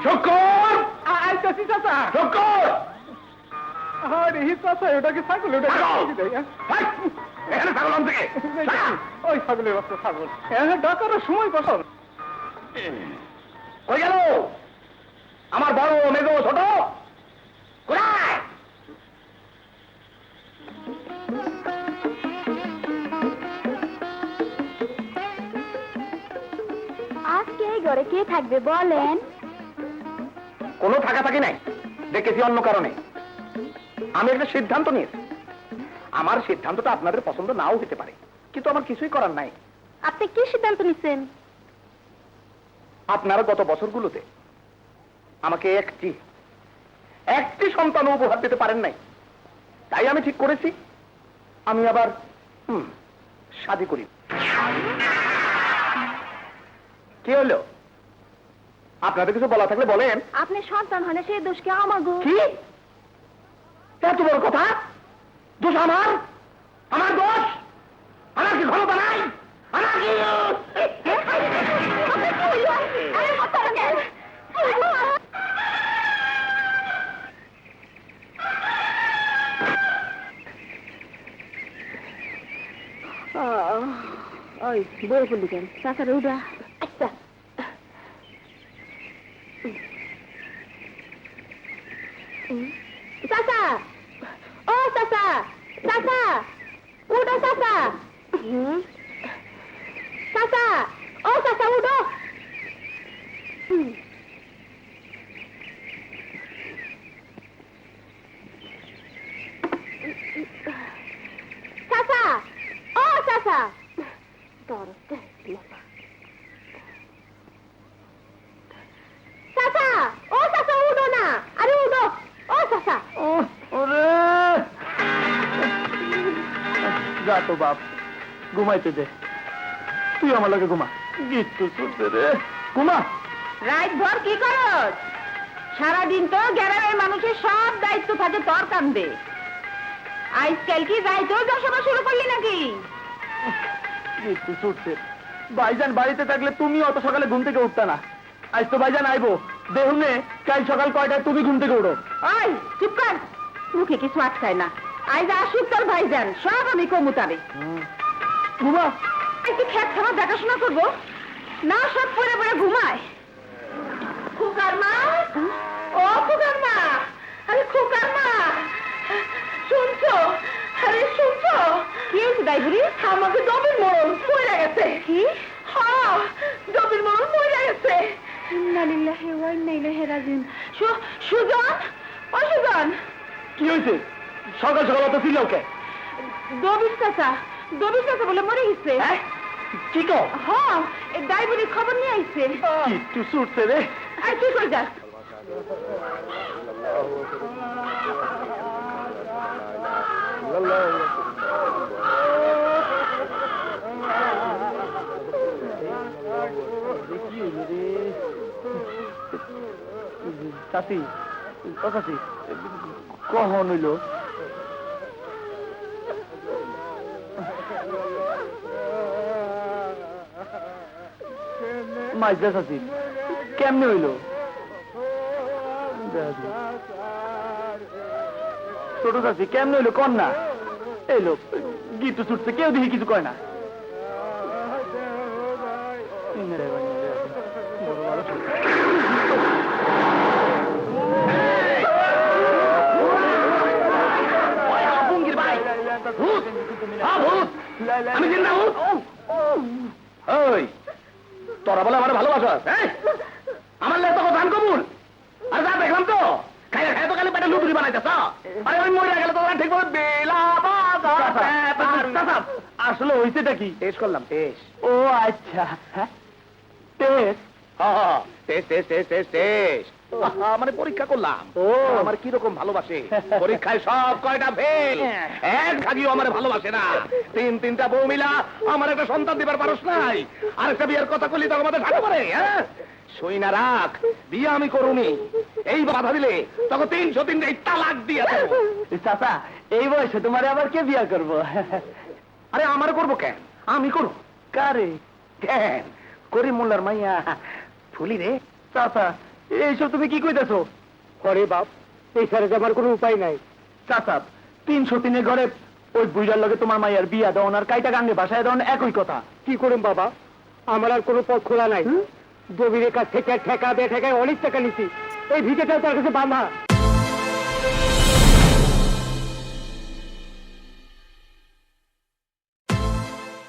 শঙ্কর আইতাছি চাচা। শঙ্কর আরে চাচা, এটা কি ছাগল? এটা এখানে ছাগল আনতে কে? ওই ছাগলের বাচ্চা ছাগল। ডাকার সময় বসল। কই গেল আমার বড় মেজো ছোট? কোথায়? আজকে এই ঘরে কে থাকবে বলেন? কোনো থাকাথাকি নাই, দেখেছি অন্য কারণে। আমি একটা সিদ্ধান্ত নিয়েছি। আমার সিদ্ধান্তটা আপনাদের পছন্দ নাও হতে পারে, কিন্তু আমার কিছুই করার নাই। আপনি কি সিদ্ধান্ত নিচ্ছেন? আপনারা গত বছরগুলোতে আমাকে একটি সন্তান উপহার দিতে পারেন নাই, তাই আমি ঠিক করেছি আমি আবার শাদী করি। কি হলো? আপনাদের কিছু বলা থাকলে বলেন। আপনি সন্তান হলে সেই দোষ কি আমাগো? কি এত বড় কথা? দোষ আমার? আমার দোষ? আমার কি ক্ষমতা নাই? আমার কি ওই বই করলি কেন? চাচার উড়া। আচ্ছা চাচা, ও চাচা, চাচা উঠো চাচা। চাচা, ও চাচা উঠো। চাচা, ও চাচা। চাচা, ও চাচা উঠো না। আরে উঠো, ও চাচা। যা তো বাপ, ঘুমাইতে দে। তুই আমার লাগে ঘুমা। গিট্টু ছুটছে রে, ঘুমা। রাত ভর কি করস? সারাদিন তো গ্রামের মানুষের সব দায়িত্ব থাকে তোর কান্দে। আজকাল কি রাইতেও দশবা শুরু করলি নাকি? গিট্টু ছুটছে। ভাইজান বাড়িতে থাকলে তুমি অত সকালে ঘুম থেকে উঠতা না। আজ তো ভাইজান আইবো, দেহুনে কাল সকাল কয়টায় তুমি ঘুম থেকে উঠো। ওই চুপ কর, মুখে কিছু আটকায় না। আজ আসুক তোর ভাইজান, সব আমি কমুতারে। ঘুমা। একটু খেত খাবার দেখাশোনা করবো না, সব পরে পরে ঘুমায়। খুকার মা, ও খুকার মা, আরে খুকার মা, শুনছো? আরে শুনছো? কি হয়েছে দাইবুড়ি? আমাকে ডবির মরণ পড়ে গেছে। কি? হ্যাঁ, ডবির মরণ পড়ে গেছে। ইন্না লিল্লাহি ওয়া ইন্না ইলাইহি রাজিউন। সুজন, ও সুজন, কি হয়েছে? সকাল সকাল অত ছিল কে? ডবির চাচা, ডবির চাচা বলে মরে গেছে। কি কো? হ্যাঁ, এই ডাইবুড়ির খবর নিয়ে আইছে। গিট্টু ছুটছে রে। আর কি করে যাস? চাচি, ও চাচি, কখন হইল? মাইজা চাচি, কেমনে হইল? ছোট চাচি, কেমনে হইল কন না? এই লোক গিট্টু ছুটছে, কেউ দেখি কিছু কয় না। আমি চিন্তা ওই তোরা বলে আমার ভালোবাসাস? আমার লেগে তো গান কবুল। আর যা দেখলাম তো খাইয়া খাইয়া তো খালি পেটে লুটুরি বানাইতেছ। আরে ওই মরে গেলে তোরা ঠিক ভাবে বেলা আসলে হইছেটা কি? টেস্ট করলাম, টেস্ট। ও আচ্ছা, টেস্ট। মানে পরীক্ষা করলাম ও আমার কিরকম ভালোবাসে। পরীক্ষায় সব কয়টা ফেল, এক ভাগিও আমার ভালোবাসে না। তিনটা বউ মিলা আমার একটা সন্তান দিবার পারস নাই। আরেকটা বিয়ের কথা কইলি তো আমাদের ঢাকা পারে। হ্যাঁ, সই না রাখ, বিয়ে আমি করুনি। এই বাধা দিলে তখন 303 তালাক দিয়ে দেবো। চাচা, এই বয়সে তোমারে আবার কে বিয়া করবো? আরে আমার করবো কেন, আমি করবো। কারে? কেন? করিম মোল্লার মাইয়া ফুলি রে। চাচা, এইসব তুমি কি কইতেছো? করে বাপ, এই ছাড়া যে আমার কোনো উপায় নাই। চাচা 303 ঘরে ওই বুইড়ার লগে তোমার মাইয়ার বিয়া দেওয়ান আর কাইটা গাঙ্গে বাসায় দেওয়ান একই কথা। কি করুন বাবা, আমার আর কোনো পথ খোলা নাই। দবিরের কাছ থেকে ঠেকা বে ঠেকায় অনেক টাকা নিছি, এই ভিটেটাও তার কাছে বাঁধা।